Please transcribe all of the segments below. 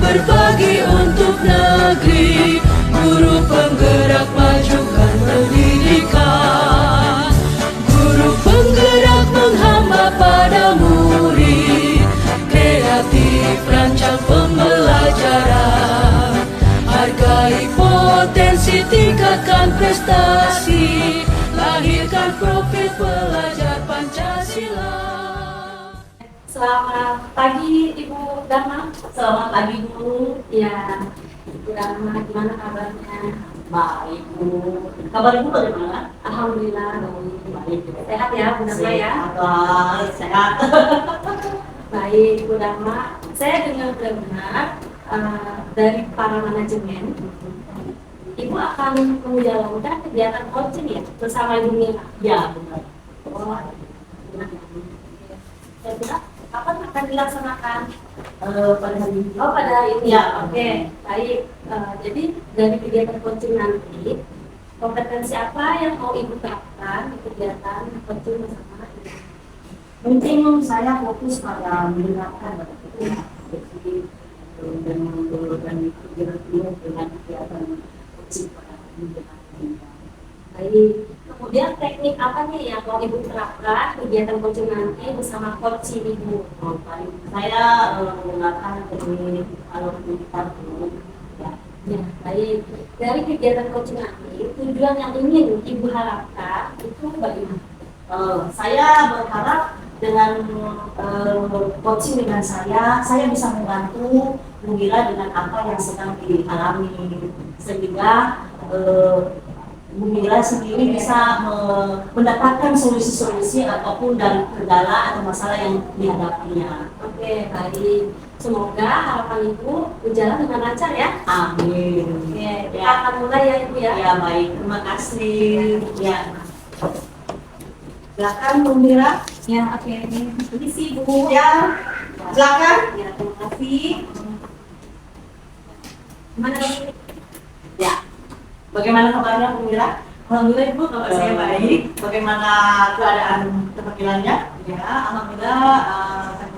berbagi untuk negeri, guru penggerak majukan pendidikan, guru penggerak menghamba pada murid, kreatif rancang pembelajaran, hargai potensi, tingkatkan prestasi, lahirkan profil pelajar Pancasila. Selamat pagi Ibu Dharma. Selamat pagi Bu. Ya, Ibu Dharma, gimana kabarnya? Baik Bu. Kabar Ibu bagaimana? Alhamdulillah Baik. sehat ya Bu Dharma ya. Sehat. Baik Bu Dharma, saya dengar dari para manajemen, Ibu akan menjalankan kegiatan coaching ya bersama Ibu Mira. Ya benar. Oh, saya kapan akan dilaksanakan? Pada hari ini. Oh, pada hari ini. Ya. Oke, baik. Jadi dari kegiatan coaching nanti, kompetensi apa yang mau Ibu terapkan di kegiatan coaching bersama Ibu? Mungkin saya fokus pada mendengarkan jadi dengan kegiatan coaching pada mendengarkan. Baik. Kemudian teknik apa nih yang mau Ibu terapkan kegiatan coaching nanti bersama coach Ibu? Saya menggunakan teknik kalau kita ya. Ya, baik. Dari kegiatan coaching nanti, tujuan yang ingin Ibu harapkan itu bagaimana? Saya berharap dengan coaching dengan saya bisa membantu Bu Mira dengan apa yang sedang dialami, sehingga Bu Mira sendiri bisa mendapatkan solusi-solusi ataupun dari kendala atau masalah yang dihadapinya. Oke, baik. Semoga harapan Ibu berjalan dengan lancar ya. Amin. Oke, kita Ya. akan mulai ya Ibu ya. Ya baik, terima kasih. Ya. Silakan Bu Mira. Ya, oke. Ini sih Bu. Ya, silakan. Ya, terima kasih. Gimana ini? Ya. Bagaimana kabarnya Bu Mira? Alhamdulillah Ibu, kabar saya baik. Bagaimana keadaan keterampilannya? Ya, alhamdulillah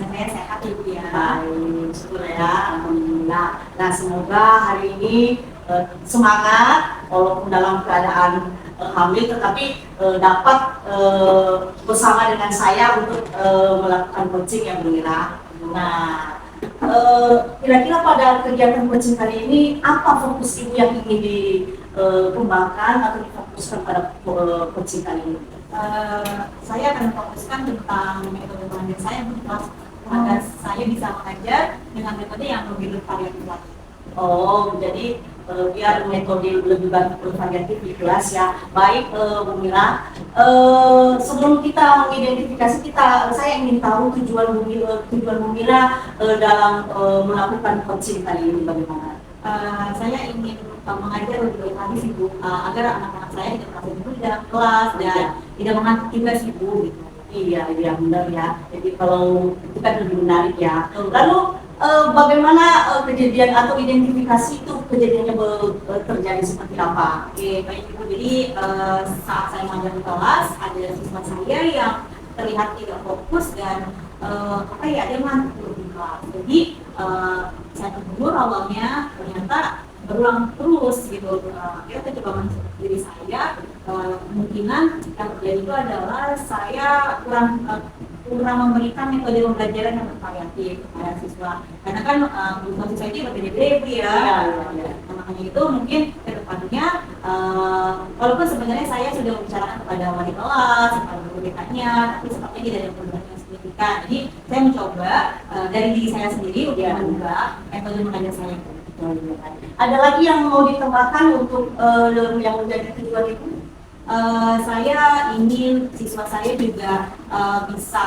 saya sehat Ibu ya. Baik, syukur ya, alhamdulillah. Nah, semoga hari ini semangat walaupun dalam keadaan hamil, tetapi dapat bersama dengan saya untuk melakukan coaching yang berbeda. Nah, kira-kira pada kegiatan coaching kali ini apa fokus Ibu yang ingin dikembangkan atau difokuskan pada coaching kali ini? Saya akan memfokuskan tentang metode pengajaran saya Bu, agar saya bisa mengajar dengan metode yang lebih bervariatif lagi. Oh, jadi biar metode lebih bervariatif di kelas ya. Baik, Bu Mira. Sebelum kita mengidentifikasi, saya ingin tahu tujuan Bu Mira dalam melakukan coaching kali ini bagaimana? Saya ingin mengajar lebih baik lagi sih Bu, agar anak-anak saya tidak merasa jenuh di dalam kelas dan tidak mengantuk juga sih Bu gitu. Iya, benar ya. Jadi kalau itu kan lebih menarik ya. Lalu bagaimana kejadian atau identifikasi itu kejadiannya terjadi seperti apa? Oke, baik Ibu. Jadi saat saya mengajar di kelas, ada siswa saya yang terlihat tidak fokus dan dia ngantuk di kelas. Jadi saya tegur awalnya, ternyata berulang terus gitu. Akhirnya saya coba masuk diri saya, kemungkinan yang terjadi itu adalah saya kurang memberikan metode pembelajaran yang bervariatif kepada siswa, karena kan kebutuhan siswa itu berbeda-beda ya. Makanya itu mungkin ke depannya, walaupun sebenarnya saya sudah membicarakan kepada wali kelas, kepada guru BK-nya, tapi sepertinya tidak ada perubahan yang signifikan. Jadi saya mencoba dari diri saya sendiri untuk mengubah metode mengajar saya. Ada lagi yang mau ditambahkan untuk yang menjadi tujuan itu? Saya ingin siswa saya juga bisa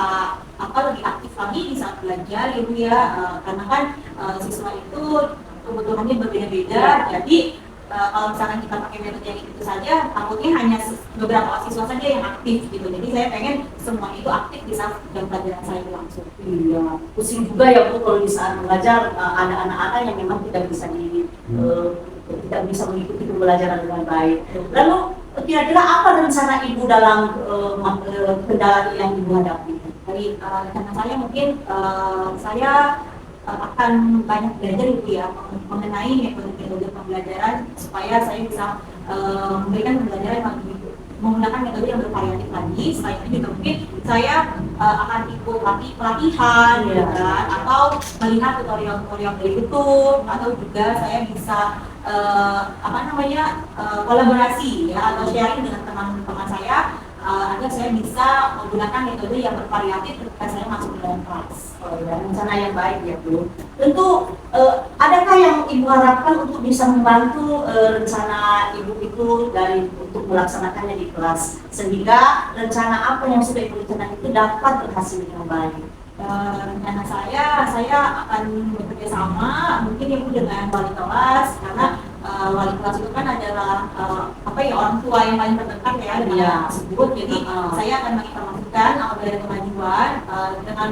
lebih aktif lagi di saat belajar Ibu ya, karena kan siswa itu kebutuhannya berbeda-beda. Jadi kalau misalkan kita pakai metode yang itu saja, takutnya hanya beberapa siswa saja yang aktif gitu. Jadi saya pengen semua itu aktif di saat jam pelajaran saya langsung. Iya, pusing juga ya Bu kalau di saat mengajar ada anak-anak yang memang tidak bisa mengikuti pembelajaran dengan baik. Lalu kira-kira apa rencana Ibu dalam kendala yang Ibu hadapi? Dari karena saya mungkin saya akan banyak belajar Ibu ya mengenai metode-metode pembelajaran supaya saya bisa memberikan pembelajaran yang lebih menggunakan metode yang bervariatif lagi. Selain itu juga mungkin saya akan ikut pelatihan gitu kan, atau melihat tutorial-tutorial dari YouTube, atau juga saya bisa kolaborasi ya atau sharing dengan teman-teman saya agar saya bisa menggunakan metode yang bervariatif ketika saya masuk ke dalam kelas. Oh ya, rencana yang baik ya Bu. Tentu adakah yang Ibu harapkan untuk bisa membantu rencana Ibu itu untuk melaksanakannya di kelas, sehingga rencana apa yang sudah Ibu rencanakan itu dapat berhasil dengan baik? Rencana saya akan bekerja sama mungkin Ibu dengan wali kelas, karena wali kelas itu kan adalah orang tua yang paling terdekat ya dengan anak tersebut. Jadi saya akan menginformasikan apabila ada kemajuan dengan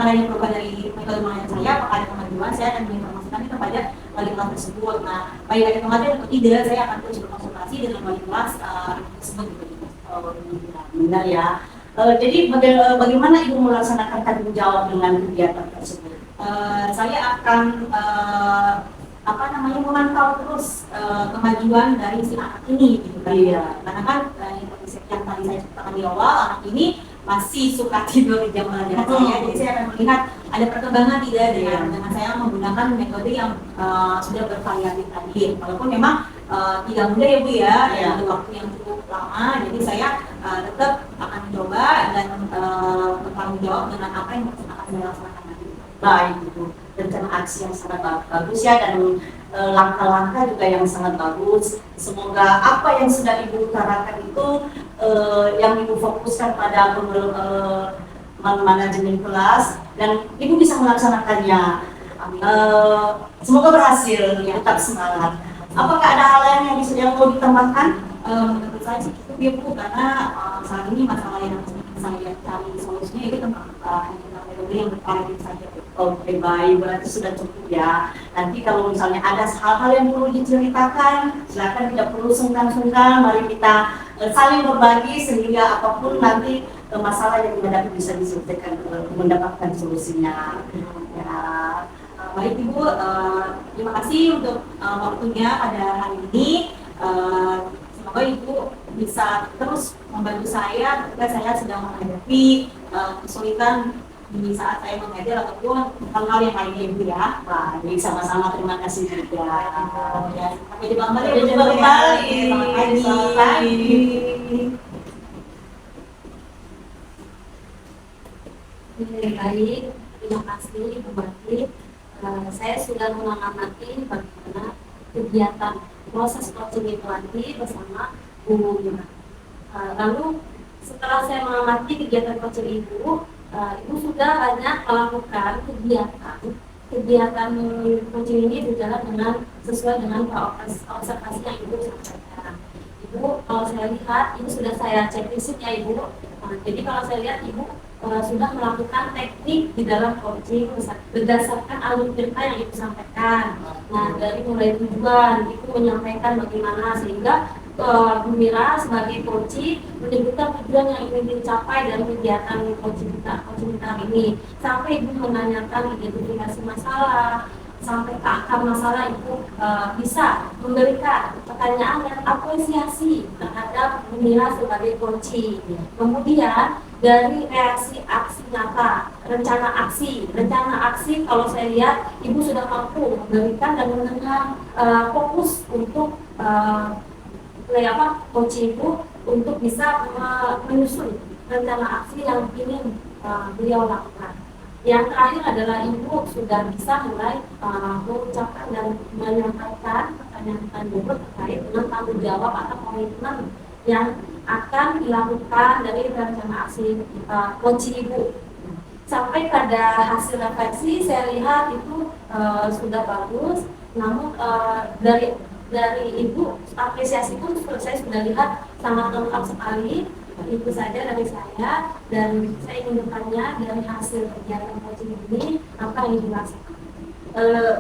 adanya perubahan dari metode pengajaran saya, apakah ada kemajuan, saya akan menginformasikan kepada wali kelas tersebut. Nah, baik ada kemajuan atau tidak, saya akan terus berkonsultasi dengan wali kelas tersebut. Benar ya. Jadi bagaimana Ibu melaksanakan tanggung jawab dengan kegiatan tersebut? Saya akan memantau terus kemajuan dari si anak ini gitu kan. Iya. Karena kan yang tadi saya ceritakan di awal, anak ini masih suka tidur di jam pelajaran saya, jadi saya akan melihat ada perkembangan tidak dengan saya menggunakan metode yang sudah bervariatif tadi. Walaupun memang tidak mudah ya Bu ya, ada waktu yang cukup lama, jadi saya tetap akan mencoba dan bertanggung jawab dengan apa yang akan saya laksanakan nanti. Baik itu rencana aksi yang sangat bagus ya, dan langkah-langkah juga yang sangat bagus. Semoga apa yang sudah Ibu utarakan itu yang Ibu fokuskan pada manajemen kelas dan Ibu bisa melaksanakannya. Semoga berhasil, tetap semangat. Apakah ada hal lain yang mau ditambahkan? Menurut saya sih cukup ya Bu, karena saat ini masalah yang saya cari solusinya itu tentang metode yang bervariatif saja. Oke, baik, berarti sudah cukup ya. Nanti kalau misalnya ada hal-hal yang perlu diceritakan, silakan, tidak perlu sungkan-sungkan. Mari kita saling berbagi sehingga apapun nanti masalah yang dihadapi bisa diselesaikan, mendapatkan solusinya. Ya. Baik Ibu, terima kasih untuk waktunya pada hari ini. Semoga Ibu bisa terus membantu saya ketika saya sedang menghadapi kesulitan di saat saya mengajar ataupun hal-hal yang lainnya Ibu ya. Baik, sama-sama, terima kasih juga. Ya, sampai jumpa kembali. Sampai jumpa kembali. Selamat pagi. Selamat pagi. Baik, terima kasih Ibu Mati. Saya sudah mengamati bagaimana kegiatan proses coaching itu nanti bersama Bu Mira. Lalu setelah saya mengamati kegiatan coaching Ibu, Ibu sudah banyak melakukan kegiatan coaching ini berjalan dengan sesuai dengan observasi yang Ibu sampaikan. Ibu, kalau saya lihat, ini sudah saya cek visit ya Ibu. Jadi kalau saya lihat Ibu sudah melakukan teknik di dalam coaching berdasarkan alur cerita yang Ibu sampaikan. Nah, dari mulai tujuan Ibu menyampaikan bagaimana sehingga Bu Mira sebagai coach menyebutkan tujuan yang ingin dicapai dari kegiatan coaching kita ini, sampai Ibu menanyakan identifikasi masalah, sampai ke akar masalah. Ibu bisa memberikan pertanyaan dan apresiasi terhadap Bu Mira sebagai coach. Kemudian dari reaksi aksi nyata, rencana aksi kalau saya lihat Ibu sudah mampu memberikan dan menentukan fokus untuk coach Ibu untuk bisa menyusun rencana aksi yang ingin beliau lakukan. Yang terakhir adalah Ibu sudah bisa mulai mengucapkan dan menyampaikan pertanyaan Ibu terkait dengan tanggung jawab atau komitmen yang akan dilakukan dari rencana aksi coach Ibu. Sampai pada hasil refleksi saya lihat itu sudah bagus, namun dari Ibu apresiasi pun saya sudah lihat sangat lengkap sekali. Itu saja dari saya, dan saya ingin bertanya dari hasil kegiatan coaching ini apa yang dirasakan?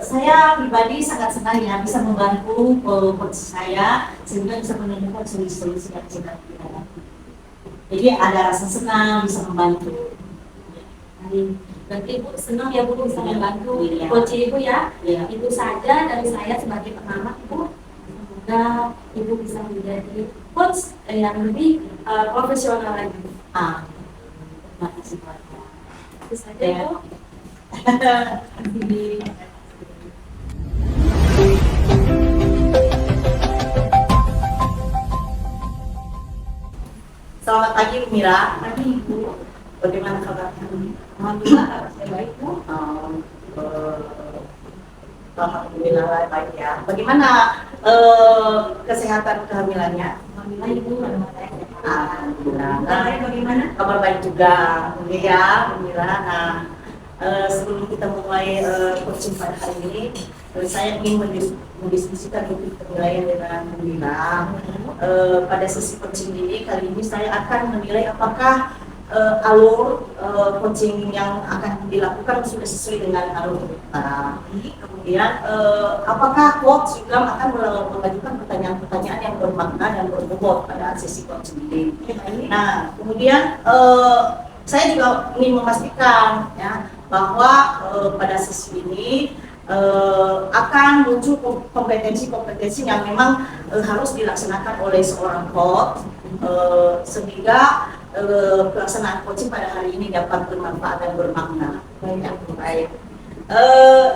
Saya pribadi sangat senang ya bisa membantu coach saya sehingga bisa menemukan solusi-solusi yang sedang dihadapi. Jadi ada rasa senang bisa membantu. Berarti Ibu senang ya Bu bisa Iya. membantu Iya. coach Ibu ya. Iya. Itu saja dari saya sebagai pengamat Ibu. Semoga Ibu bisa menjadi coach yang lebih profesional lagi. Terima kasih banyak. Itu saja Ya. Bu. Selamat pagi Bu Mira. Pagi Ibu. Bagaimana kabarnya? Alhamdulillah kabar saya baik Bu. Alhamdulillah baik ya. Bagaimana kesehatan kehamilannya? Alhamdulillah Ibu, kabar saya sehat. Alhamdulillah. Kabarnya bagaimana? Kabar baik juga, ya, Mira. Nah, sebelum kita mulai coaching pada hari ini, saya ingin mendiskusikan topik penilaian dengan Mira. Pada sesi coaching ini kali ini saya akan menilai apakah alur coaching yang akan dilakukan sudah sesuai dengan alur kita. Kemudian apakah coach juga akan mengajukan pertanyaan-pertanyaan yang bermakna dan berbobot pada sesi coaching ini. Nah, kemudian saya juga ingin memastikan ya bahwa pada sesi ini akan muncul kompetensi-kompetensi yang memang harus dilaksanakan oleh seorang coach sehingga pelaksanaan coaching pada hari ini dapat bermanfaat dan bermakna. Baik.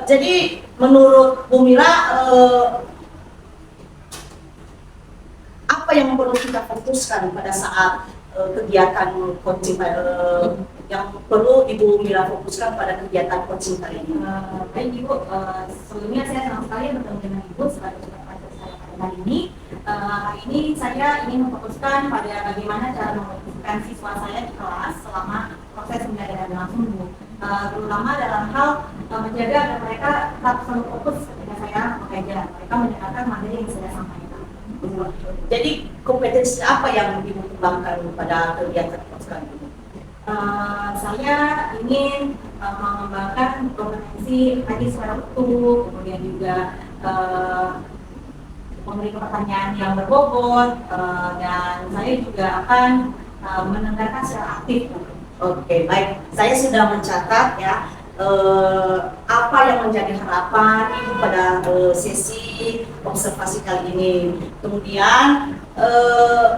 Jadi menurut Bu Mira, apa yang perlu kita fokuskan pada saat kegiatan coaching yang perlu Ibu Mira fokuskan pada kegiatan coaching kali ini? Baik Ibu, sebelumnya saya senang sekali bertemu dengan Ibu sebagai supervisor saya pada hari ini. Hari ini saya ingin memfokuskan pada bagaimana cara memotivasi siswa saya di kelas selama proses pembelajaran berlangsung Bu. Terutama dalam hal menjaga agar mereka tetap selalu fokus ketika saya mengajar. Mereka mendengarkan materi yang saya sampaikan. Jadi kompetensi apa yang Ibu kembangkan pada kegiatan coaching kali ini? Saya ingin mengembangkan kompetensi tadi secara utuh, kemudian juga memberi pertanyaan yang berbobot, dan saya juga akan mendengarkan secara aktif. Oke, baik. Saya sudah mencatat ya apa yang menjadi harapan Ibu pada sesi observasi kali ini. Kemudian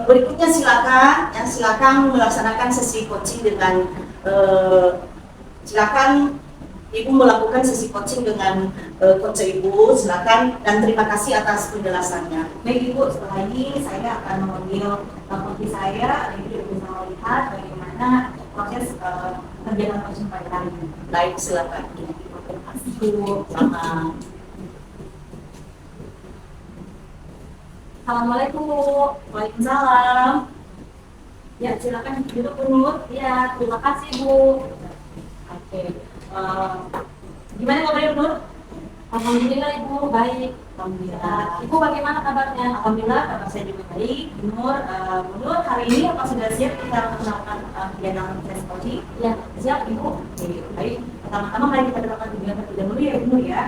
berikutnya silakan melaksanakan sesi coaching dengan silakan Ibu melakukan sesi coaching dengan coach Ibu, silakan, dan terima kasih atas penjelasannya. Baik Ibu, setelah ini saya akan memanggil coach saya, Ibu bisa melihat bagaimana proses kegiatan coaching pada hari ini. Baik, silakan. Terima kasih Bu. Selamat. Assalamualaikum Bu. Waalaikumsalam. Ya silakan duduk Bu Nur. Ya terima kasih Bu. Oke. Gimana kabarnya Bu Nur? Alhamdulillah Ibu baik. Alhamdulillah. Ibu bagaimana kabarnya? Alhamdulillah kabar saya juga baik. Bu Nur, Bu Nur hari ini apa sudah siap kita melakukan kegiatan tes coaching? Ya siap Ibu. Oke, baik. Pertama-tama mari kita dengarkan kegiatan terlebih dahulu ya Bu Nur ya.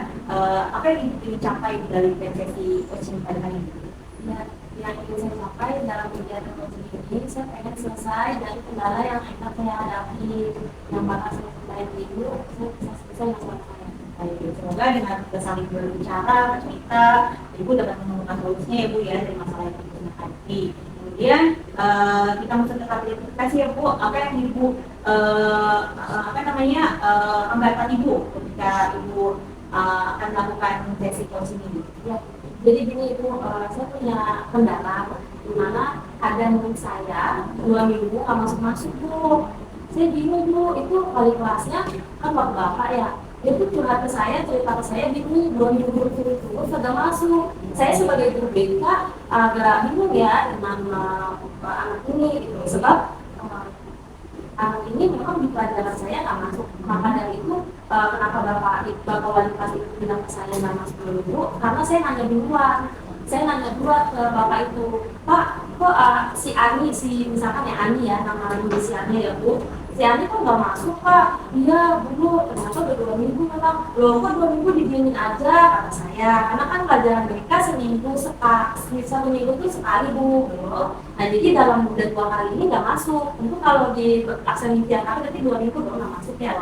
Apa yang ingin dicapai dari sesi coaching pada hari ini? Ya, yang ingin saya capai dalam kegiatan coaching ini, saya pengen selesai dari kendala yang akan saya hadapi, yang bakal saya selesai Ibu, saya bisa selesai masalah saya. Baik, semoga dengan kita saling berbicara, bercerita, Ibu dapat menemukan solusinya ya Bu ya dari masalah yang Ibu hadapi. Kemudian kita mesti tetap identifikasi ya Bu, apa yang Ibu hambatan Ibu ketika Ibu akan melakukan sesi coaching ini. Ya, jadi gini Ibu, saya punya kendala di mana ada murid saya 2 minggu nggak masuk Bu. Saya bingung Bu, itu wali kelasnya kan bapak-bapak ya. Dia tuh curhat ke saya, cerita ke saya bingung 2 minggu berturut-turut kagak masuk. Saya sebagai guru BK agak bingung ya dengan anak ini gitu. Sebab anak ini memang di pelajaran saya nggak masuk. Maka dari itu kenapa bapak wali kelas itu bilang ke saya nggak masuk dulu? Karena saya nanya duluan. Saya nanya duluan ke bapak itu, Pak, kok kok si Ani, misalkan ya Ani ya, nama ibu si Ani ya Bu, si Ani kok nggak masuk Pak? Iya Bu, ternyata udah 2 minggu memang. Loh kok 2 minggu didiemin aja kata saya, karena kan pelajaran mereka seminggu tuh sekali Bu. Nah jadi dalam udah 2 hari ini nggak masuk. Tentu kalau di aksen tiap hari berarti 2 minggu baru nggak masuk ya.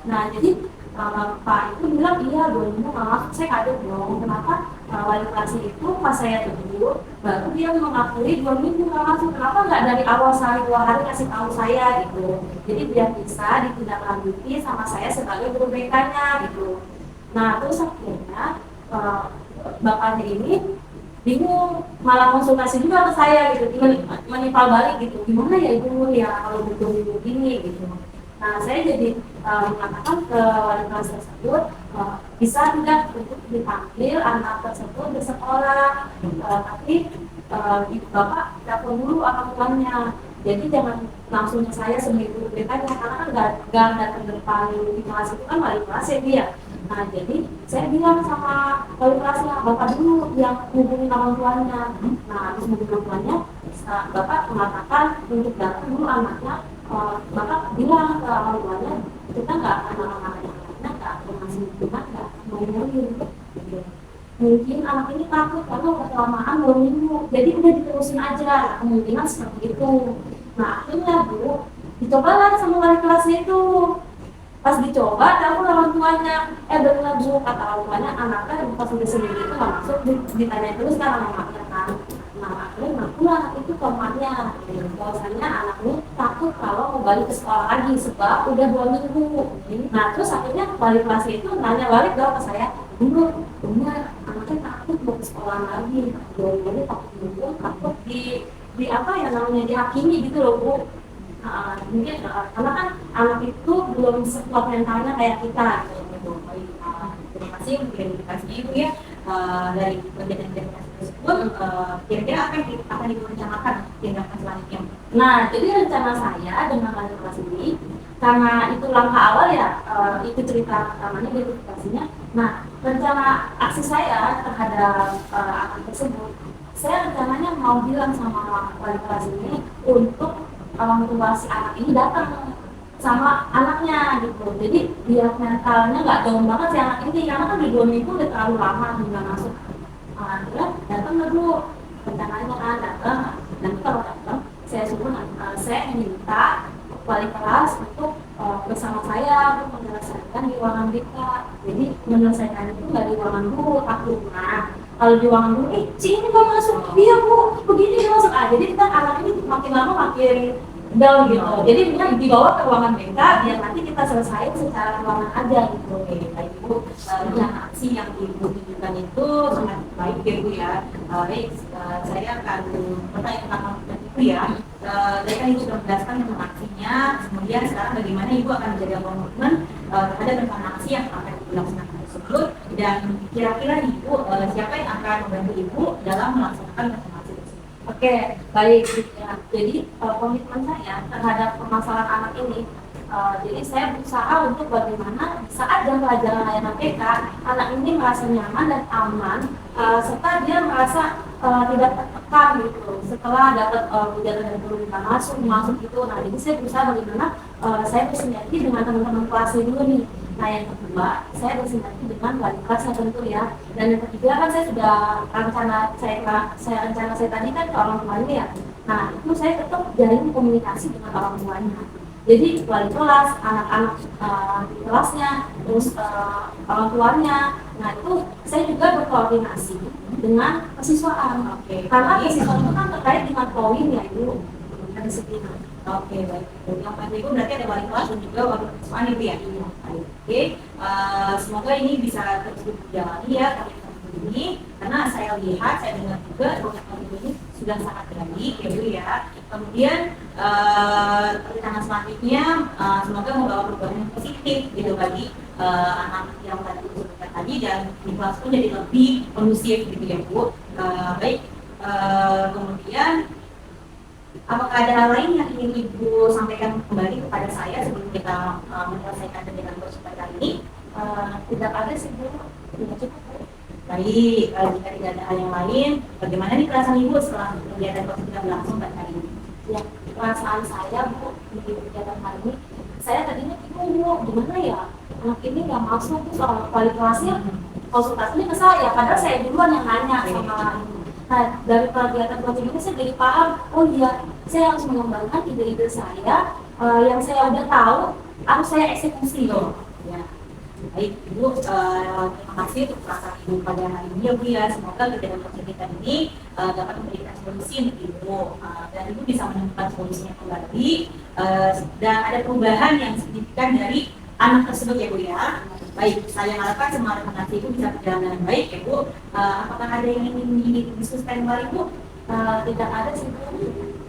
Nah jadi Pak itu bilang iya 2 minggu nggak masuk. Saya kaget dong, kenapa wali kelas itu pas saya tegur baru dia mengakui 2 minggu nggak masuk. Kenapa nggak dari awal sehari 2 hari kasih tahu saya gitu? Jadi biar bisa ditindaklanjuti sama saya sebagai guru BK-nya gitu. Nah terus akhirnya bapaknya ini bingung, malah konsultasi juga ke saya gitu, menipal balik gitu, gimana ya ibu ya kalau betul begini gitu. Nah saya jadi mengatakan ke wali kelas tersebut bisa tidak untuk dipanggil anak tersebut bersekolah, tapi bapak telepon dulu orang tuanya. Jadi jangan langsung ke saya seminggu berikutnya, karena kan nggak datang ke depan di kelas itu kan wali kelas ya dia. Nah jadi saya bilang sama wali kelasnya, bapak dulu yang hubungi orang tuanya. Nah habis hubungi orang tuanya, bapak mengatakan untuk datang dulu anaknya. Bapak bilang ke orang tuanya, kita nggak akan marah-marahin anaknya, nggak akan ngasih hukuman, nggak akan ngomongin. Mungkin anak ini takut karena udah kelamaan 2 minggu, jadi udah diterusin aja, kemungkinan seperti itu. Nah akhirnya Bu, dicobalah sama wali kelasnya itu. Pas dicoba, telepon orang tuanya, benar Bu, kata orang tuanya, anaknya pas udah seminggu itu nggak masuk, ditanya terus kan sama maknya kan. Nah akhirnya ngaku anak itu ke emaknya, bahwasanya anak ini takut kalau mau balik ke sekolah lagi sebab udah 2 minggu. Nah terus akhirnya wali kelas itu nanya balik dong ke saya, Bu, benar anaknya takut mau ke sekolah lagi, jadi takut di apa ya namanya dihakimi gitu loh Bu. Mungkin karena kan anak itu belum sekuat mentalnya kayak kita gitu. Terima kasih untuk klarifikasinya Ibu ya. Dari kegiatan tersebut, kira-kira apa yang akan direncanakan tindakan selanjutnya? Nah, jadi rencana saya dengan wali kelas ini, karena itu langkah awal ya, itu cerita pertamanya, identifikasinya. Nah, rencana aksi saya terhadap anak tersebut, saya rencananya mau bilang sama wali kelas ini untuk orang tua si anak ini datang sama anaknya gitu. Jadi biar mentalnya nggak down banget si anak ini, karena kan di 2 minggu udah terlalu lama nggak masuk. Dia datang dulu, rencananya kan datang. Nanti kalau datang, saya minta wali kelas untuk bersama saya untuk menyelesaikan di ruangan BK. Jadi menyelesaikan itu nggak di ruangan guru, takutnya kalau di ruangan guru, ini nggak masuk, iya Bu, begini nggak masuk. Jadi kita anak ini makin lama makin down gitu. Jadi dia dibawa ke ruangan BK biar nanti kita selesai secara ruangan aja gitu. Baik Ibu, yang aksi yang Ibu tunjukkan itu sangat baik ya Bu ya. Baik, saya akan bertanya tentang hal itu ya. Tadi kan Ibu sudah menjelaskan tentang aksinya, kemudian sekarang bagaimana Ibu akan menjaga komitmen terhadap rencana aksi yang akan dilaksanakan tersebut, dan kira-kira Ibu siapa yang akan membantu Ibu dalam melaksanakan rencana aksi tersebut? Oke, baik. Ya. Jadi komitmen saya terhadap permasalahan anak ini, jadi saya berusaha untuk bagaimana saat jam pelajaran layanan TK, anak ini merasa nyaman dan aman, serta dia merasa tidak tertekan gitu. Setelah dapat ujian dari guru kita masuk gitu. Nah, jadi saya berusaha bagaimana saya bersinergi dengan teman-teman kelasnya dulu nih. Nah, yang kedua, saya bersinergi dengan wali kelasnya tentu ya. Dan yang ketiga kan saya sudah rencana saya tadi kan ke orang tuanya ya. Nah, itu saya tetap jalin komunikasi dengan orang tuanya. Jadi wali kelas, anak-anak di kelasnya, terus orang tuanya. Nah itu saya juga berkoordinasi dengan kesiswaan. Karena kesiswaan itu kan terkait dengan poin ya Ibu, kedisiplinan. Oke, baik. Yang pasti Ibu berarti ada wali kelas dan juga wali kesiswaan Ibu ya? Oke, semoga ini bisa terus dijalani ya ini, karena saya lihat, saya dengar juga program ini sudah sangat baik ya Bu ya. Kemudian rencana selanjutnya semoga membawa perubahan yang positif gitu bagi anak yang tadi disebutkan tadi, dan di kelas pun jadi lebih kondusif gitu ya Bu. Baik, kemudian apakah ada hal lain yang ingin Ibu sampaikan kembali kepada saya sebelum kita menyelesaikan kegiatan bersama kali ini? Tidak ada sih Bu, tidak cukup. Baik, jika tidak ada hal yang lain, bagaimana nih perasaan Ibu setelah kegiatan coaching kita berlangsung pada hari ini? Ya, perasaan saya Bu di kegiatan hari ini, saya tadinya bingung Bu, gimana ya anak ini nggak masuk tuh soal wali kelasnya konsultasinya ke saya, padahal saya duluan yang nanya sama ini. Nah, dari kegiatan coaching ini saya jadi paham, oh iya, saya harus mengembangkan ide-ide saya yang saya udah tahu harus saya eksekusi loh. Ya. Baik, Ibu, terima kasih untuk perasaan Ibu pada hari ini ya Bu ya. Semoga kegiatan coaching kita ini dapat memberikan solusi untuk Ibu dan Ibu bisa menemukan solusinya kembali dan ada perubahan yang signifikan dari anak tersebut ya Bu ya. Baik, saya harapkan semua rekomendasi Ibu bisa berjalan dengan baik ya Bu. Apakah ada yang ingin didiskusikan kembali Bu? Tidak ada sih Bu.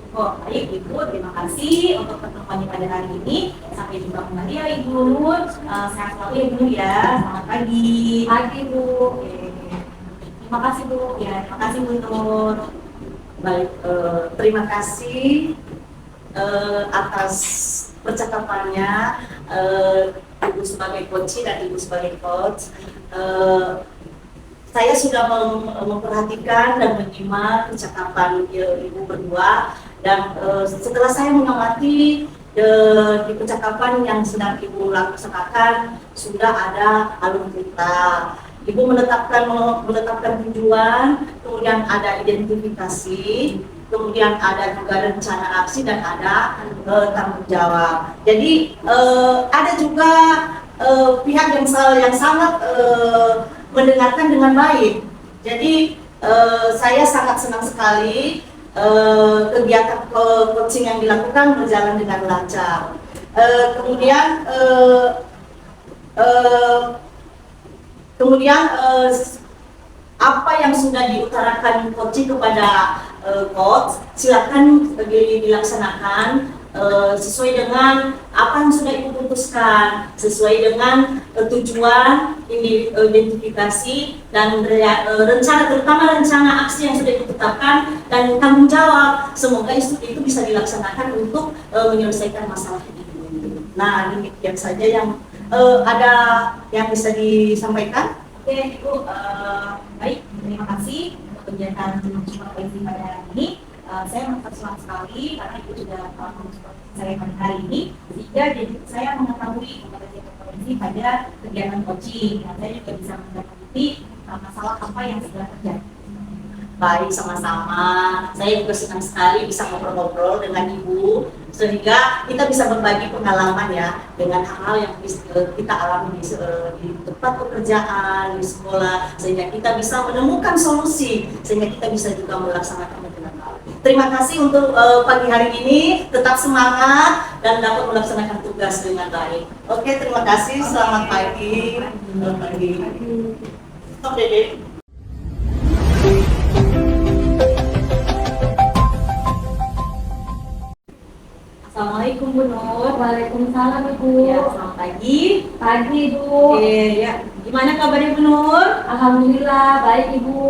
Oh, baik Ibu, terima kasih untuk pertemuannya pada hari ini. Sampai jumpa kembali ya Ibu. Sehat selalu ya Bu ya. Selamat pagi. Pagi Bu. Oke. Terima kasih Bu. Ya, terima kasih Bu Nur. Baik, terima kasih atas percakapannya Ibu sebagai coach dan Ibu sebagai coach. Saya sudah memperhatikan dan menyimak percakapan Ibu berdua dan setelah saya mengamati di percakapan yang sedang Ibu laksanakan sudah ada alur cerita. Ibu menetapkan tujuan, kemudian ada identifikasi, kemudian ada juga rencana aksi dan ada tanggung jawab. Jadi ada juga pihak yang sangat mendengarkan dengan baik. Jadi saya sangat senang sekali kegiatan coaching yang dilakukan berjalan dengan lancar. Kemudian apa yang sudah diutarakan coaching kepada coach, silakan dilaksanakan sesuai dengan apa yang sudah Ibu putuskan, sesuai dengan tujuan, identifikasi dan rencana, terutama rencana aksi yang sudah ditetapkan dan tanggung jawab. Semoga itu bisa dilaksanakan untuk menyelesaikan masalah ini. Nah, demikian saja yang ada yang bisa disampaikan. Oke Ibu, baik, terima kasih untuk kegiatan supervisi pada hari ini. Saya merasa senang sekali karena Ibu sudah mengsupervisi saya pada hari ini, sehingga jadi saya mengetahui kompetensi supervisi pada kegiatan coaching. Dan saya juga bisa mengetahui masalah apa yang sedang terjadi. Baik, sama-sama. Saya juga senang sekali bisa ngobrol-ngobrol dengan Ibu, sehingga kita bisa berbagi pengalaman ya dengan hal-hal yang kita alami di tempat pekerjaan, di sekolah, sehingga kita bisa menemukan solusi, sehingga kita bisa juga melaksanakannya dengan baik. Terima kasih untuk pagi hari ini, tetap semangat dan dapat melaksanakan tugas dengan baik. Oke, terima kasih. Selamat pagi. Selamat pagi. Stop, Dede. Assalamualaikum Bu Nur. Waalaikumsalam Ibu. Ya, selamat pagi. Pagi Ibu. Ya, gimana kabarnya Bu Nur? Alhamdulillah baik Ibu.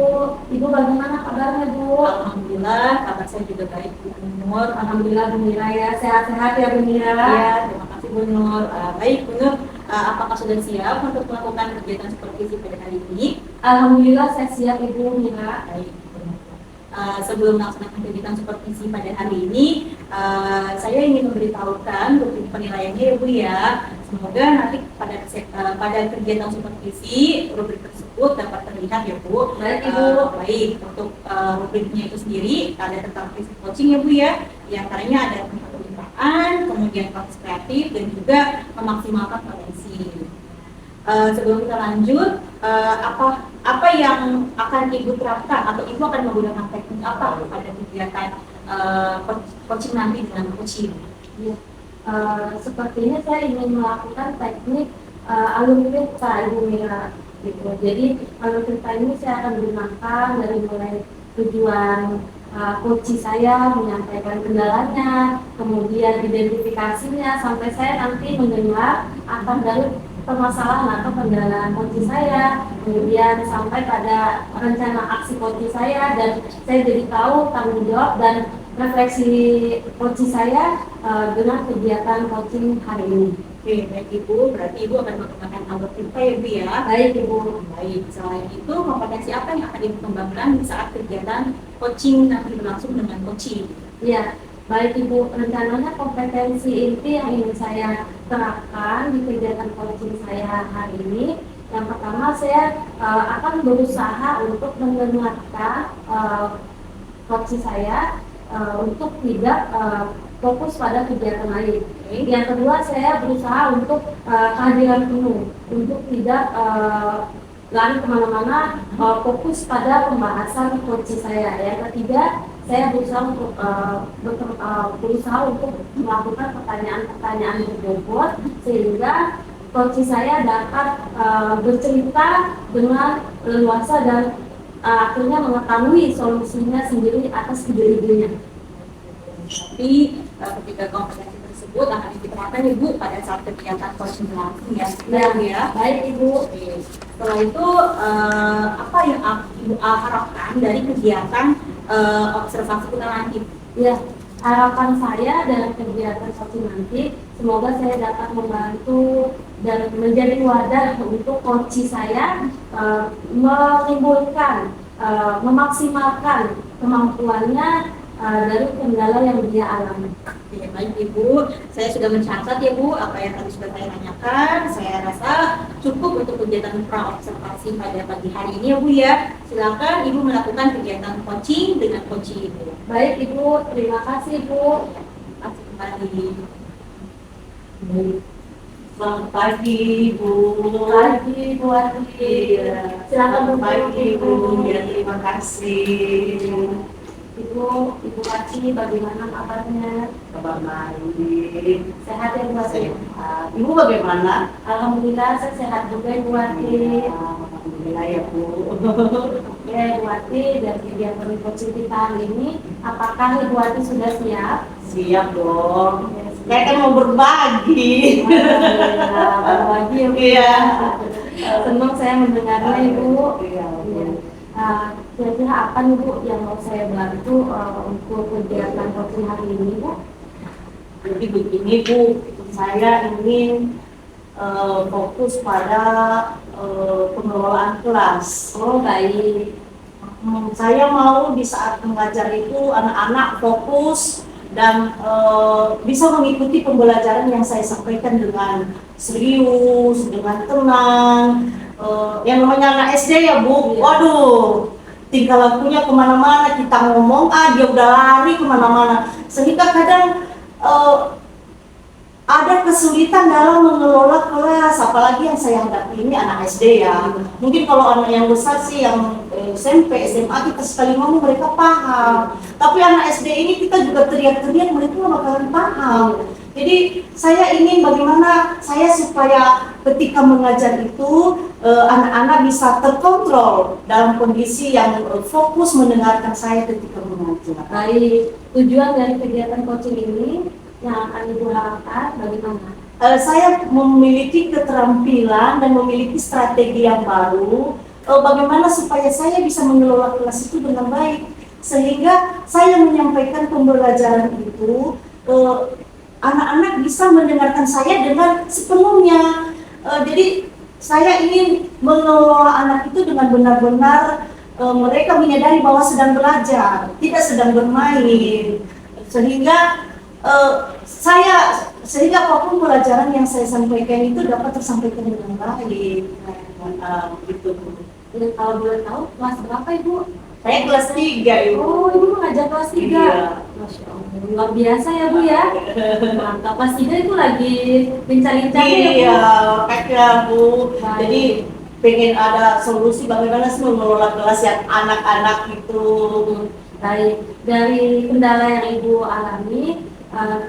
Ibu bagaimana kabarnya Bu? Alhamdulillah, kabar saya juga baik Bu Nur. Alhamdulillah Bu Mira ya, sehat-sehat ya Bu Mira. Ya, terima kasih Bu Nur. Baik Bu Nur, apakah sudah siap untuk melakukan kegiatan supervisi pada hari ini? Alhamdulillah saya siap Ibu Mira. Baik. Sebelum melaksanakan kegiatan supervisi pada hari ini, saya ingin memberitahukan rubrik penilaiannya ya Bu ya. Semoga nanti pada kegiatan supervisi rubrik tersebut dapat terlihat ya Bu. Baik Ibu. Baik, untuk rubriknya itu sendiri ada tentang prinsip coaching ya Bu ya. Di antaranya ada tentang kemitraan, kemudian proses kreatif dan juga memaksimalkan potensi. Sebelum kita lanjut, apa yang akan Ibu terapkan atau Ibu akan menggunakan teknik apa pada kegiatan coaching nanti dengan coaching? Ya. Sepertinya saya ingin melakukan teknik alur cerita Ibu Mira gitu. Jadi alur cerita ini saya akan gunakan dari mulai tujuan coach saya menyampaikan kendalanya, kemudian identifikasinya sampai saya nanti mendengar akan dari permasalahan atau kendala coach saya, kemudian sampai pada rencana aksi coach saya dan saya jadi tahu tanggung jawab dan refleksi coach saya dengan kegiatan coaching hari ini. Oke, baik Ibu, berarti Ibu akan mengembangkan alur kita ya Bu ya. Baik Ibu. Baik, selain itu kompetensi apa yang akan Ibu kembangkan saat kegiatan coaching nanti berlangsung dengan coaching? Ya, baik Ibu. Rencananya kompetensi inti yang ingin saya terapkan di kegiatan coaching saya hari ini, yang pertama saya akan berusaha untuk mendengarkan coach saya untuk tidak fokus pada kegiatan lain. Yang kedua, saya berusaha untuk kehadiran penuh, untuk tidak lari kemana-mana, fokus pada pembahasan coach saya. Yang ketiga, saya berusaha untuk melakukan pertanyaan-pertanyaan berbobot sehingga coach saya dapat bercerita dengan leluasa dan akhirnya mengetahui solusinya sendiri atas ide-idenya. Tapi ketika kompetensi tersebut akan diterapkan Ibu pada saat kegiatan coaching langsung ya. Ya. Baik Ibu. Oke. Setelah itu apa yang Ibu harapkan dari kegiatan observasi nanti? Ya, harapan saya dalam kegiatan coaching nanti, semoga saya dapat membantu dan menjadi wadah untuk coach saya menimbulkan, memaksimalkan kemampuannya dari kendala yang dia alami. Oke, baik Ibu, saya sudah mencatat ya Bu apa yang tadi sudah saya tanyakan. Saya rasa cukup untuk kegiatan pra-observasi pada pagi hari ini ya Bu ya. Silakan Ibu melakukan kegiatan coaching dengan coach Ibu. Baik Ibu, terima kasih Bu. Terima kasih kembali. Selamat pagi Bu. Pagi Bu Ati. Iya. Silakan Selamat pagi Bu. Ya, terima kasih. Ibu Ati, bagaimana kabarnya? Kabar baik. Sehat ya Bu Ati? Sehat. Ibu bagaimana? Alhamdulillah saya sehat juga Ibu Ati. Alhamdulillah ya Bu. Ya Ibu Ati, dari kegiatan coaching kita hari ini, apakah Ibu Ati sudah siap? Siap dong. Saya kan mau berbagi. Alhamdulillah, berbagi ya Bu. Iya. Senang saya mendengarnya Ibu. Iya. Iya. Kira-kira apa nih Bu yang mau saya bantu untuk kegiatan coaching hari ini Bu? Jadi begini Bu, saya ingin fokus pada pengelolaan kelas. Oh baik. Saya mau di saat mengajar itu anak-anak fokus dan bisa mengikuti pembelajaran yang saya sampaikan dengan serius, dengan tenang. Yang namanya anak SD ya Bu, waduh, tingkah lakunya kemana-mana, kita ngomong dia udah lari kemana-mana, sehingga kadang ada kesulitan dalam mengelola kelas, apalagi yang saya hadapi ini anak SD ya. Mungkin kalau anak yang besar sih, yang SMP, SMA, kita sekali ngomong mereka paham, tapi anak SD ini kita juga teriak-teriak, mereka nggak bakalan paham. Jadi saya ingin bagaimana saya supaya ketika mengajar itu anak-anak bisa terkontrol dalam kondisi yang fokus mendengarkan saya ketika mengajar. Baik, tujuan dari kegiatan coaching ini yang akan Ibu harapkan bagaimana? Saya memiliki keterampilan dan memiliki strategi yang baru bagaimana supaya saya bisa mengelola kelas itu dengan baik, sehingga saya menyampaikan pembelajaran itu anak-anak bisa mendengarkan saya dengan sepenuhnya. Jadi saya ingin mengelola anak itu dengan benar-benar mereka menyadari bahwa sedang belajar, tidak sedang bermain, sehingga sehingga apapun pelajaran yang saya sampaikan itu dapat tersampaikan dengan baik. Gitu. Dan kalau boleh tahu kelas berapa Ibu? Saya kelas 3 Ibu. Oh, Ibu mengajar kelas 3. Iya. Masya Allah, luar biasa ya Bu ya. Mantap, kelas 3 itu lagi bincang-bincangnya ya Bu. Iya, makanya Bu. Baik. Jadi pengen ada solusi bagaimana sih mengelola kelas yang anak-anak itu. Baik, dari kendala yang Ibu alami,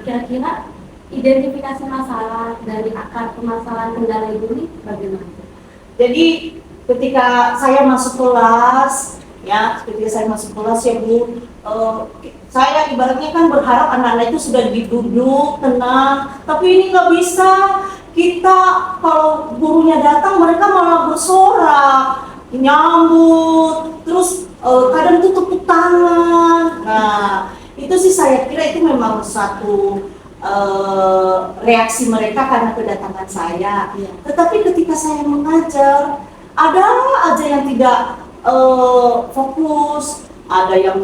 kira-kira identifikasi masalah dari akar permasalahan kendala Ibu ini bagaimana? Jadi ketika saya masuk kelas, ya, ketika saya masuk kelas ya Bu, saya ibaratnya kan berharap anak-anak itu sudah duduk tenang, tapi ini nggak bisa. Kita kalau gurunya datang mereka malah bersorak, nyambut, terus kadang tuh tepuk tangan. Nah, itu sih saya kira itu memang satu reaksi mereka karena kedatangan saya. Tetapi ketika saya mengajar, ada aja yang tidak fokus, ada yang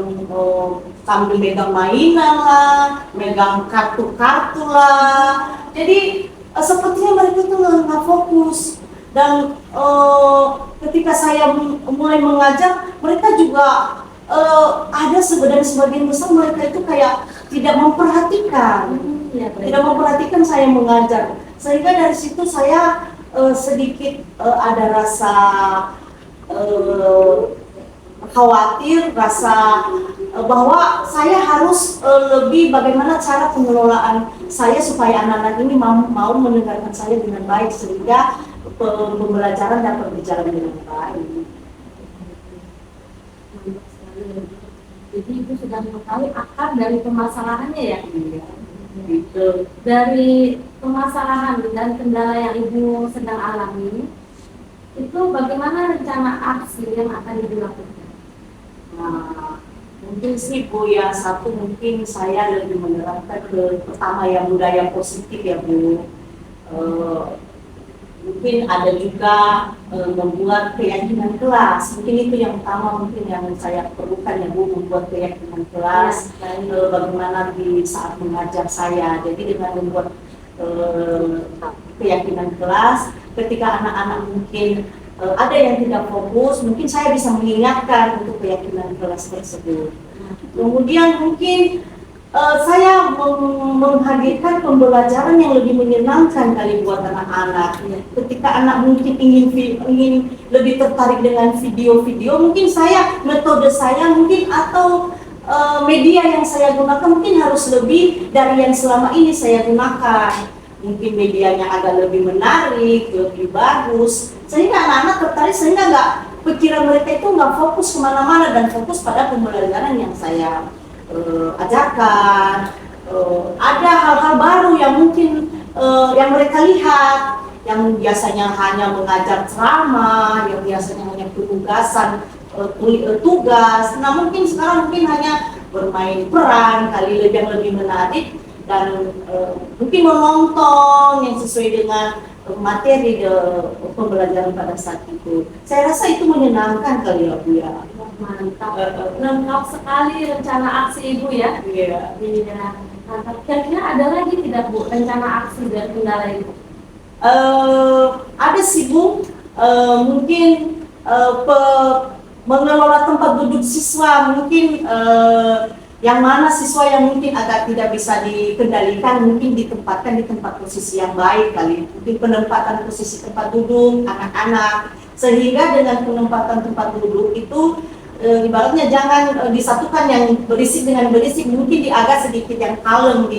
sambil megang mainan lah, megang kartu-kartu lah. Jadi sepertinya mereka itu nggak fokus. Dan ketika saya mulai mengajar, mereka juga ada sebagian besar mereka itu kayak tidak memperhatikan, tidak memperhatikan saya mengajar. Sehingga dari situ saya sedikit ada rasa khawatir, rasa bahwa saya harus lebih bagaimana cara pengelolaan saya supaya anak-anak ini mau mendengarkan saya dengan baik sehingga pembelajaran dapat berjalan dengan baik. Jadi Ibu sudah mengetahui akar dari permasalahannya ya? Gitu. Dari permasalahan dan kendala yang Ibu sedang alami, itu bagaimana rencana aksi yang akan Ibu lakukan? Nah, mungkin sih Bu ya, satu mungkin saya lebih menerapkan pertama yang budaya positif ya Bu. Mungkin ada juga membuat keyakinan kelas. Mungkin itu yang utama mungkin yang saya perlukan ya Bu, membuat keyakinan kelas. Bagaimana di saat mengajar saya. Jadi dengan membuat keyakinan kelas, ketika anak-anak mungkin ada yang tidak fokus, mungkin saya bisa mengingatkan untuk keyakinan kelas tersebut. Kemudian mungkin saya menghadirkan pembelajaran yang lebih menyenangkan kali buat anak-anak. Ketika anak mungkin ingin lebih tertarik dengan video-video, mungkin metode saya mungkin atau media yang saya gunakan mungkin harus lebih dari yang selama ini saya gunakan. Mungkin medianya agak lebih menarik, lebih bagus, sehingga anak-anak tertarik, sehingga pikiran mereka itu nggak fokus kemana-mana dan fokus pada pembelajaran yang saya ajarkan. Ada hal-hal baru yang mungkin yang mereka lihat, yang biasanya hanya mengajar ceramah, yang biasanya hanya penugasan tugas. Nah mungkin sekarang hanya bermain peran kali yang lebih menarik dan mungkin menonton yang sesuai dengan materi pembelajaran pada saat itu. Saya rasa itu menyenangkan kali ya Bu ya. Mantap, lengkap sekali rencana aksi Ibu ya. Iya. Mantap. Kira-kira ada lagi tidak Bu rencana aksi dan kendala Ibu? Ada sih Bu, mungkin mengelola tempat duduk siswa, mungkin yang mana siswa yang mungkin agak tidak bisa dikendalikan, mungkin ditempatkan di tempat posisi yang baik kali. Mungkin penempatan posisi tempat duduk anak-anak, sehingga dengan penempatan tempat duduk itu ibaratnya jangan disatukan yang berisik dengan berisik, mungkin agak sedikit yang kalem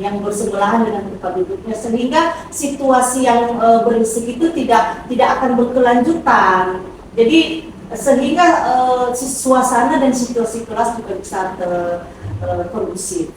yang bersebelahan dengan tempat duduknya, sehingga situasi yang berisik itu tidak akan berkelanjutan. Jadi sehingga suasana dan situasi kelas juga bisa kondusif.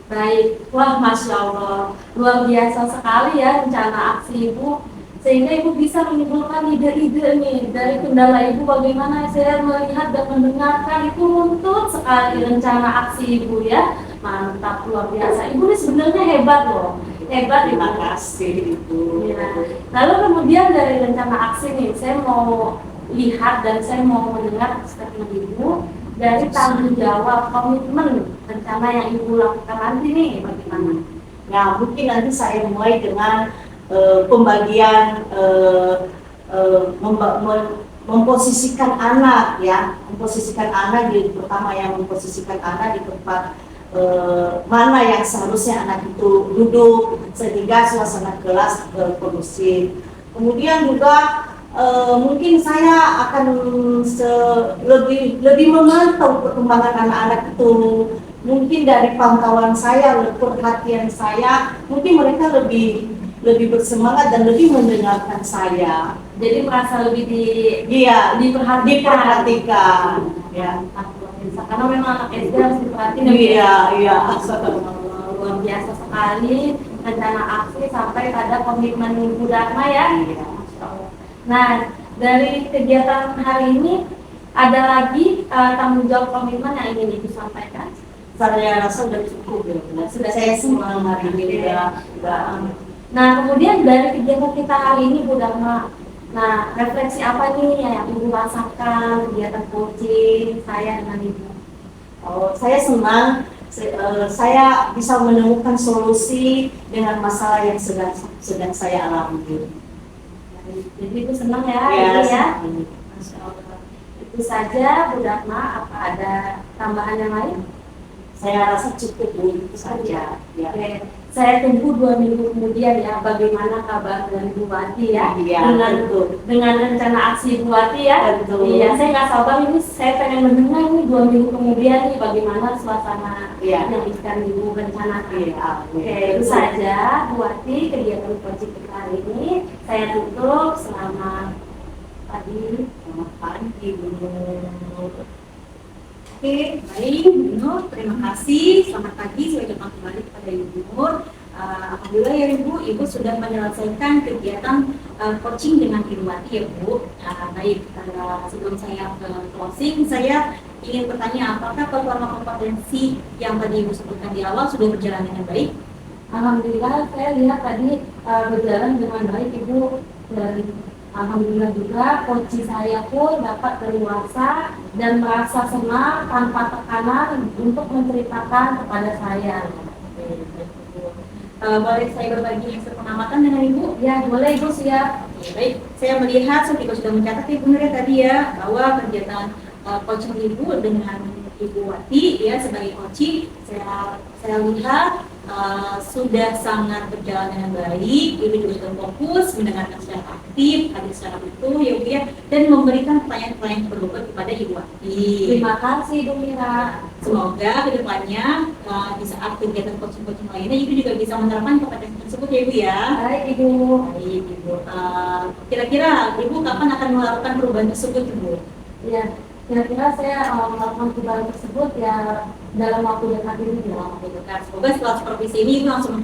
Baik, wah Masya Allah, luar biasa sekali ya rencana aksi Ibu, sehingga Ibu bisa menimbulkan ide-ide nih dari kendala Ibu. Bagaimana saya melihat dan mendengarkan itu runtut sekali rencana aksi Ibu ya. Mantap, luar biasa. Ibu ini sebenarnya hebat loh, hebat. Terima kasih Ibu. Ya. Lalu kemudian dari rencana aksi nih, saya mau lihat dan saya mau mendengar statement Ibu dari tanggung jawab komitmen rencana yang Ibu lakukan nanti nih, bagaimana? Nah, mungkin nanti saya mulai dengan pembagian memposisikan anak ya, memposisikan anak pertama yang memposisikan anak di tempat mana yang seharusnya anak itu duduk sehingga suasana kelas kondusif. Kemudian juga mungkin saya akan lebih memantau perkembangan anak-anak itu. Mungkin dari pantauan saya, perhatian saya, mungkin mereka lebih bersemangat dan lebih mendengarkan saya. Jadi merasa lebih diperhatikan. Ya. Karena memang anak SD harus diperhatikan. Iya. Luar biasa sekali rencana aksi sampai pada komitmen Ibu Dharma ya. Nah, dari kegiatan hari ini ada lagi tanggung jawab komitmen yang ingin Ibu sampaikan? saya rasa udah cukup ya. Sudah Saya cukup. senang hari ini udah Nah, kemudian dari kegiatan kita hari ini Bu Dharma, nah refleksi apa nih yang Ibu rasakan kegiatan coaching saya dengan Ibu? oh, saya senang saya bisa menemukan solusi dengan masalah yang sedang saya alami. Jadi Ibu senang ya, Ya, ini ya. senang. Masya Allah. Itu saja Bu Dharma, apa ada tambahan yang lain? Saya rasa cukup Bu, itu saja. Ya. Oke, saya tunggu 2 minggu kemudian ya bagaimana kabar dari Bu Wati ya, Iya, dengan tentu. rencana aksi Bu Wati ya. Tentu. Iya, saya nggak sabar ini, saya pengen mendengar nih 2 minggu kemudian nih bagaimana suasana Iya. yang akan Ibu rencanakan. Iya, Oke, itu saja Bu Wati kegiatan coaching kita hari ini. Saya tutup, selamat pagi. Selamat pagi Bu. Oke, baik, Bu Nur. Terima kasih. Selamat pagi. Saya ucapkan kembali kepada Ibu Nur. Alhamdulillah ya Ibu sudah menyelesaikan kegiatan coaching dengan Ibu Wati ya Bu. Baik, sebelum saya ke closing, saya ingin bertanya apakah performa kompetensi yang tadi Ibu sebutkan di awal sudah berjalan dengan baik? Alhamdulillah saya lihat tadi berjalan dengan baik Ibu, dan alhamdulillah juga coach saya pun dapat leluasa dan merasa senang tanpa tekanan untuk menceritakan kepada saya. Boleh saya berbagi hasil pengamatan dengan Ibu? Ya boleh Ibu, siap. Oke, baik, saya melihat seperti Ibu sudah mencatat ya benar ya tadi ya bahwa kegiatan coaching Ibu dengan Ibu Wati ya sebagai coaching saya lihat sudah sangat berjalan dengan baik. Ibu juga sudah fokus mendengarkan secara aktif, hadir secara utuh ya Bu ya, dan memberikan pertanyaan-pertanyaan berobat kepada Ibu Wati. Terima kasih Bu Mira. Semoga kedepannya di saat kegiatan coaching-coaching lainnya Ibu juga bisa menerapkan kompetensi tersebut ya Ibu ya. Baik Ibu. Baik Ibu. Kira-kira Ibu kapan akan melakukan perubahan tersebut Ibu? Ya, kira-kira saya melakukan perubahan tersebut ya dalam waktu dekat ini ya. Semoga setelah supervisi ini Ibu langsung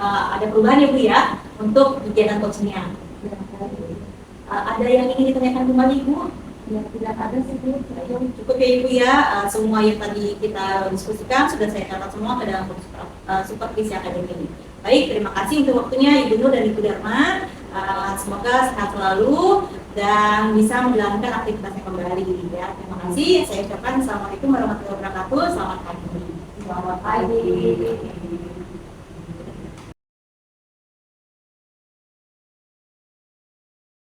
ada perubahan ya Bu ya untuk kegiatan coachingnya. Ya, baik. Ada yang ingin ditanyakan kembali Ibu? Ya, tidak ada sih Bu. Cukup ya Ibu ya, semua yang tadi kita diskusikan sudah saya catat semua ke dalam supervisi akademik ini. Baik, terima kasih untuk waktunya Ibu Nur dan Ibu Dharma. Semoga sehat selalu dan bisa menjalankan aktivitasnya kembali ya. Terima kasih. Saya ucapkan Assalamualaikum warahmatullahi wabarakatuh. Selamat pagi. Selamat pagi.